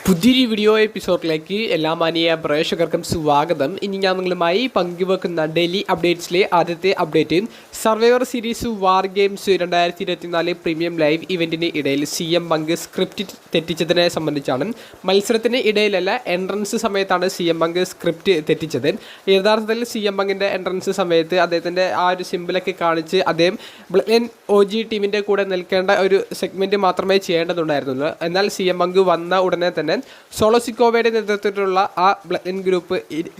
പുതിയൊരു വീഡിയോ എപ്പിസോഡിലേക്ക് എല്ലാ മാന്യ പ്രേക്ഷകർക്കും സ്വാഗതം. ഇനി ഞാൻ നിങ്ങളുമായി പങ്കുവെക്കുന്ന ഡെയിലി അപ്ഡേറ്റ്സിലെ ആദ്യത്തെ update survivor series war games 2024 premium live ഇവൻറ്റിന് ഇടയിൽ CM പങ്ക് സ്ക്രിപ്റ്റ് തെറ്റിച്ചതിനെ സംബന്ധിച്ചാണ്. മത്സരത്തിന് ഇടയിലല്ല, എൻട്രൻസ് സമയത്താണ് CM പങ്ക് സ്ക്രിപ്റ്റ് തെറ്റിച്ചത്. യഥാർത്ഥത്തിൽ CM പങ്കിൻ്റെ എൻട്രൻസ് സമയത്ത് അദ്ദേഹത്തിൻ്റെ ആ ഒരു സിമ്പിളൊക്കെ കാണിച്ച് അദ്ദേഹം OG ടീമിൻ്റെ കൂടെ നിൽക്കേണ്ട ഒരു സെഗ്മെൻറ്റ് മാത്രമേ ചെയ്യേണ്ടതുണ്ടായിരുന്നുള്ളൂ. എന്നാൽ CM പങ്ക് വന്ന ഉടനെ തന്നെ സോളോസിക്കോവയുടെ നേതൃത്വത്തിലുള്ള ആ ബ്ലഡ് ഗ്രൂപ്പ്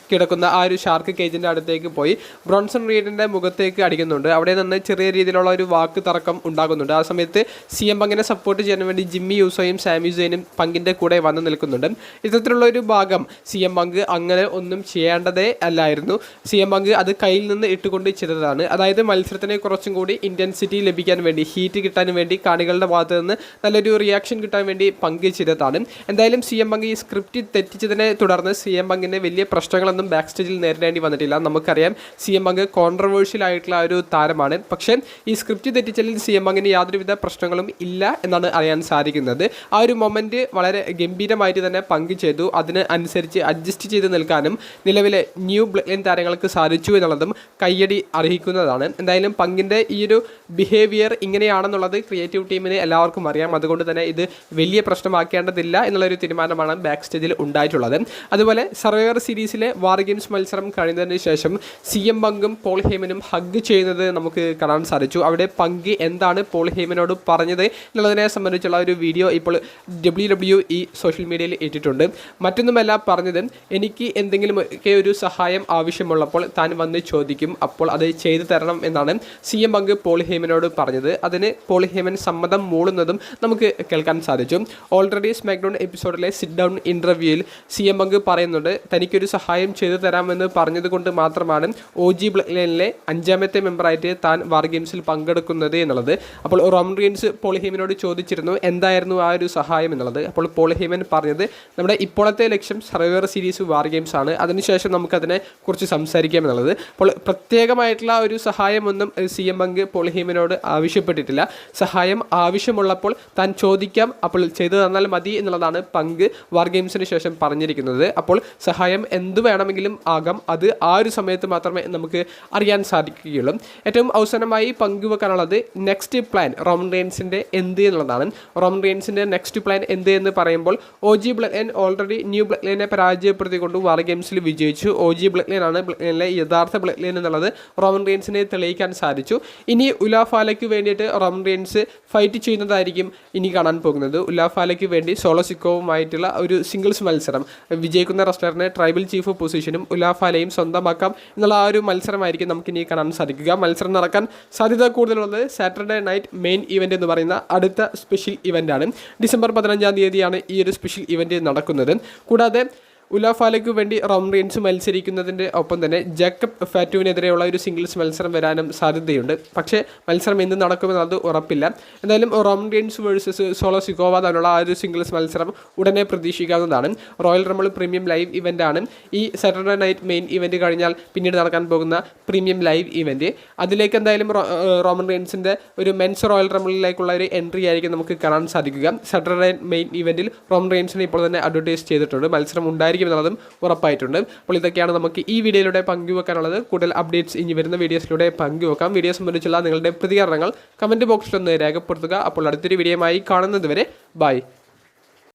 കിടക്കുന്ന ആ ഒരു ഷാർക്ക് കേജിൻ്റെ അടുത്തേക്ക് പോയി ബ്രോൺസൺ റീഡിൻ്റെ മുഖത്തേക്ക് അടിക്കുന്നുണ്ട്. അവിടെ നിന്ന് ചെറിയ രീതിയിലുള്ള ഒരു വാക്ക് തർക്കം ഉണ്ടാകുന്നുണ്ട്. ആ സമയത്ത് CM പങ്കിനെ സപ്പോർട്ട് ചെയ്യാൻ വേണ്ടി ജിമ്മി യൂസോയും സാമി സെയിനും പങ്കിൻ്റെ കൂടെ വന്ന് നിൽക്കുന്നുണ്ട്. ഇത്തരത്തിലുള്ള ഒരു ഭാഗം CM പങ്ക് അങ്ങനെ ഒന്നും ചെയ്യേണ്ടതേ അല്ലായിരുന്നു. CM പങ്ക് അത് കയ്യിൽ നിന്ന് ഇട്ടുകൊണ്ട് ചെയ്തതാണ്. അതായത് മത്സരത്തിനെ കുറച്ചും കൂടി ഇൻറ്റൻസിറ്റി ലഭിക്കാൻ വേണ്ടി, ഹീറ്റ് കിട്ടാൻ വേണ്ടി, കാണികളുടെ ഭാഗത്ത് നിന്ന് നല്ലൊരു റിയാക്ഷൻ കിട്ടാൻ വേണ്ടി പങ്ക് ചെയ്തതാണ്. എന്തായാലും CM പങ്ക് ഈ സ്ക്രിപ്റ്റ് തെറ്റിച്ചതിനെ തുടർന്ന് CM പങ്കിന് വലിയ പ്രശ്നങ്ങളൊന്നും ബാക്ക് സ്റ്റേജിൽ നേരിടേണ്ടി വന്നിട്ടില്ല. നമുക്കറിയാം CM പങ്ക് കോൺട്രവേഴ്ഷ്യൽ ആയിട്ടുള്ള ഒരു താരമാണ്. പക്ഷേ ഈ സ്ക്രിപ്റ്റ് തെറ്റിച്ചതിൽ CM പങ്കിന് യാതൊരുവിധ പ്രശ്നങ്ങളും ഇല്ല എന്നാണ് അറിയാൻ സാധിക്കുന്നത്. ആ ഒരു മൊമെൻറ്റ് വളരെ ഗംഭീരമായിട്ട് തന്നെ പങ്ക് ചെയ്തു. അതിന് അനുസരിച്ച് അഡ്ജസ്റ്റ് ചെയ്ത് നിൽക്കാനും നിലവിലെ ന്യൂ ബ്ലഡ് ലൈൻ താരങ്ങൾക്ക് സാധിച്ചു എന്നുള്ളതും കയ്യടി അർഹിക്കുന്നതാണ്. എന്തായാലും പങ്കിൻ്റെ ഈ ഒരു ബിഹേവിയർ ഇങ്ങനെയാണെന്നുള്ളത് ക്രിയേറ്റീവ് ടീമിന് എല്ലാവർക്കും അറിയാം. അതുകൊണ്ട് തന്നെ ഇത് വലിയ പ്രശ്നമാക്കേണ്ടതില്ല എന്നുള്ളൊരു തീരുമാനമാണ് ബാക്ക് സ്റ്റേജിൽ ഉണ്ടായിട്ടുള്ളത്. അതുപോലെ സർവൈവർ സീരീസിലെ വാർ ഗെയിംസ് മത്സരം കഴിഞ്ഞതിന് ശേഷം CM പങ്കും പോൾ ഹേമനും ഹഗ് ചെയ്യുന്നത് നമുക്ക് കാണാൻ സാധിച്ചു. അവിടെ പങ്ക് എന്താണ് പോൾ ഹേമനോട് പറഞ്ഞത് എന്നുള്ളതിനെ സംബന്ധിച്ചുള്ള ഒരു വീഡിയോ ഇപ്പോൾ WWE സോഷ്യൽ മീഡിയയിൽ ഇട്ടിട്ടുണ്ട്. മറ്റൊന്നുമല്ല പറഞ്ഞത്, എനിക്ക് എന്തെങ്കിലുമൊക്കെ ഒരു സഹായം ആവശ്യമുള്ളപ്പോൾ താൻ വന്ന് ചോദിക്കും, അപ്പോൾ അത് ചെയ്തു തരണം എന്നാണ് CM പങ്ക് പോൾ ഹേമനോട് പറഞ്ഞത്. അതിന് പോൾ ഹേമൻ സമ്മതം മൂളുന്നതും നമുക്ക് കേൾക്കാൻ സാധിച്ചു. ഓൾറെഡി സ്മാക്ഡൗൺ എപ്പിസോഡിലെ സിറ്റ് ഡൗൺ ഇൻ്റർവ്യൂവിൽ CM പങ്ക് പറയുന്നുണ്ട്, തനിക്കൊരു സഹായം ചെയ്തു തരാമെന്ന് പറഞ്ഞതുകൊണ്ട് മാത്രമാണ് OG ബ്ലഡ് ലൈനിലെ 5ാമത്തെ മെമ്പറായിട്ട് താൻ വാർ ഗെയിംസിൽ പങ്കെടുക്കുന്നത് എന്നുള്ളത്. അപ്പോൾ റോമൻ റീൻസ് പോൾ ഹേമനോട് ചോദിച്ചിരുന്നു എന്തായിരുന്നു ആ ഒരു സഹായം എന്നുള്ളത്. അപ്പോൾ പോൾ ഹേമൻ പറഞ്ഞത്, നമ്മുടെ ഇപ്പോഴത്തെ ലക്ഷ്യം സർവൈവർ സീരീസ് വാർ ഗെയിംസ് ആണ്, അതിനുശേഷം നമുക്കതിനെ കുറിച്ച് സംസാരിക്കാം എന്നുള്ളത്. അപ്പോൾ പ്രത്യേകമായിട്ടുള്ള ഒരു സഹായമൊന്നും CM പങ്ക് പോൾ ഹേമനോട് ആവശ്യപ്പെട്ടിട്ടില്ല. സഹായം ആവശ്യമുള്ളപ്പോൾ താൻ ചോദിക്കാം, അപ്പോൾ ചെയ്തു തന്നാൽ മതി എന്നുള്ളതാണ് പങ്ക് വാർ ഗെയിംസിന് ശേഷം പറഞ്ഞിരിക്കുന്നത്. അപ്പോൾ സഹായം എന്ത് വേണമെങ്കിലും ആകാം, അത് ആ ഒരു സമയത്ത് മാത്രമേ നമുക്ക് അറിയാൻ സാധിക്കുകയുള്ളൂ. ഏറ്റവും അവസാനമായി പങ്കുവെക്കാനുള്ളത് നെക്സ്റ്റ് പ്ലാൻ റോമൻ റെയിൻസിൻ്റെ എന്ത് എന്നുള്ളതാണ്. റോമൻ റെയിൻസിൻ്റെ നെക്സ്റ്റ് പ്ലാൻ എന്ത് എന്ന് പറയുമ്പോൾ OG blood line already new blood ലൈനെ പരാജയപ്പെടുത്തിക്കൊണ്ട് വാർ ഗെയിംസിൽ വിജയിച്ചു. OG ബ്ലഡ് ലൈൻ ആണ് ബ്ലഡ് ലൈനിലെ യഥാർത്ഥ ബ്ലഡ് ലൈൻ എന്നുള്ളത് റോമൻ റെയിൻസിനെ തെളിയിക്കാൻ സാധിച്ചു. ഇനി ഉലാഫാലയ്ക്ക് വേണ്ടിയിട്ട് റോമൻ റെയിൻസ് ഫൈറ്റ് ചെയ്യുന്നതായിരിക്കും ഇനി കാണാൻ പോകുന്നത്. ഉലാഫാലയ്ക്ക് വേണ്ടി സോളോസിക്കോവുമായിട്ടുള്ള ഒരു സിംഗിൾസ് മത്സരം, വിജയിക്കുന്ന റെസ്ലറിനെ ട്രൈബൽ ചീഫ് പൊസിഷനും ഉലാഫാലയും സ്വന്തമാക്കാം എന്നുള്ള ആ ഒരു മത്സരമായിരിക്കും നമുക്കിനി കാണാൻ സാധിക്കുക. മത്സരം നടക്കാൻ സാധ്യത കൂടുതലുള്ളത് സാറ്റർഡേ നൈറ്റ് മെയിൻ ഇവൻ്റ് എന്ന് പറയുന്ന അടുത്ത സ്പെഷ്യൽ ഇവൻ്റാണ്. ഡിസംബർ 15-ാം തീയതിയാണ് ഈ ഒരു സ്പെഷ്യൽ ഇവൻ്റ് നടക്കുന്നത്. കൂടാതെ ഉലാഫാലയ്ക്ക് വേണ്ടി റോമൻ റെയിൻസ് മത്സരിക്കുന്നതിൻ്റെ ഒപ്പം തന്നെ ജേക്കബ് ഫാറ്റുവിനെതിരെയുള്ള ഒരു സിംഗിൾസ് മത്സരം വരാനും സാധ്യതയുണ്ട്. പക്ഷേ മത്സരം എന്ത് നടക്കുമെന്നത് ഉറപ്പില്ല. എന്തായാലും റോമൻ റെയിൻസ് വേഴ്സസ് സോളോസിക്കോവ തമ്മിലുള്ള ആ ഒരു സിംഗിൾസ് മത്സരം ഉടനെ പ്രതീക്ഷിക്കാവുന്നതാണ്. റോയൽ റംബിൾ പ്രീമിയം ലൈവ് ഇവൻ്റാണ് ഈ സാറ്റർഡേ നൈറ്റ് മെയിൻ ഇവൻ്റ് കഴിഞ്ഞാൽ പിന്നീട് നടക്കാൻ പോകുന്ന പ്രീമിയം ലൈവ് ഇവൻ്റ്. അതിലേക്ക് എന്തായാലും റോമൻ റെയിൻസിൻ്റെ ഒരു മെൻസ് റോയൽ റംബിളിലേക്കുള്ള ഒരു എൻട്രി ആയിരിക്കും നമുക്ക് കാണാൻ സാധിക്കുക. സാറ്റർഡേ മെയിൻ ഇവൻറ്റിൽ റോമൻ റെയിൻസിനെ ഇപ്പോൾ തന്നെ അഡ്വർടൈസ് ചെയ്തിട്ടുണ്ട്. മത്സരം ഉണ്ടായിരിക്കും എന്നുള്ളതും ഉറപ്പായിട്ടുണ്ട്. അപ്പോൾ ഇതൊക്കെയാണ് നമുക്ക് ഈ വീഡിയോയിലൂടെ പങ്കുവെക്കാനുള്ളത്. കൂടുതൽ അപ്ഡേറ്റ്സ് ഇനി വരുന്ന വീഡിയോസിലൂടെ പങ്കുവെക്കാം. വീഡിയോ സംബന്ധിച്ചുള്ള നിങ്ങളുടെ പ്രതികരണങ്ങൾ കമൻറ്റ് ബോക്സിലൊന്ന് രേഖപ്പെടുത്തുക. അപ്പോൾ അടുത്തൊരു വീഡിയോയുമായി കാണുന്നതുവരെ ബൈ.